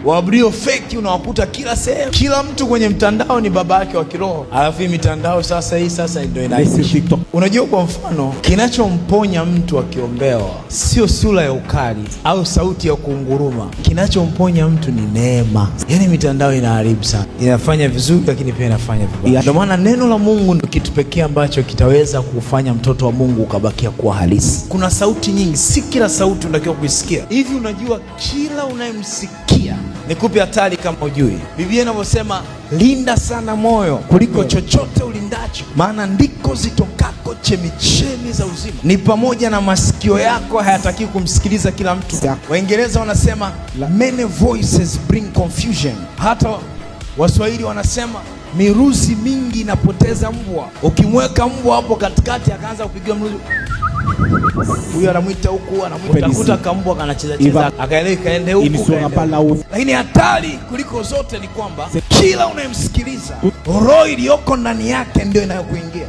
Wabrio fake unawakuta kila sehemu. Kila mtu kwenye mtandao ni baba yake wa kiroho. Alafu hii mitandao sasa ndio inaishi. Unajua, kwa mfano, kinachomponya mtu akiombewa sio sura ya ukali au sauti ya kunguruma. Kinachomponya mtu ni neema. Yaani mitandao inaharibu sana. Inafanya vizuri lakini pia inafanya vibaya. Ndio maana neno la Mungu ndio kitu pekee ambacho kitaweza kufanya mtoto wa Mungu ukabakia kuwa halisi. Kuna sauti nyingi, si kila sauti unatakiwa kuisikia. Hivi unajua kila unayemsikia? Nikupe hatari kama ujui. Biblia inavyosema, linda sana moyo kuliko chochote ulindacho, maana ndiko zitokako chemichemi za uzima. Ni pamoja na masikio yako hayataki kumsikiliza kila mtu. Waingereza wanasema many voices bring confusion. Hata Waswahili wanasema miruzi mingi inapoteza mbwa. Ukimweka mbwa hapo katikati akaanza kupigia mruzi, huyu anamwita huku, anakuta kambwa kanacheza akaelewa kaende huku. Lakini hatari kuliko zote ni kwamba kila unayemsikiliza roho iliyoko ndani yake ndio inayokuingia.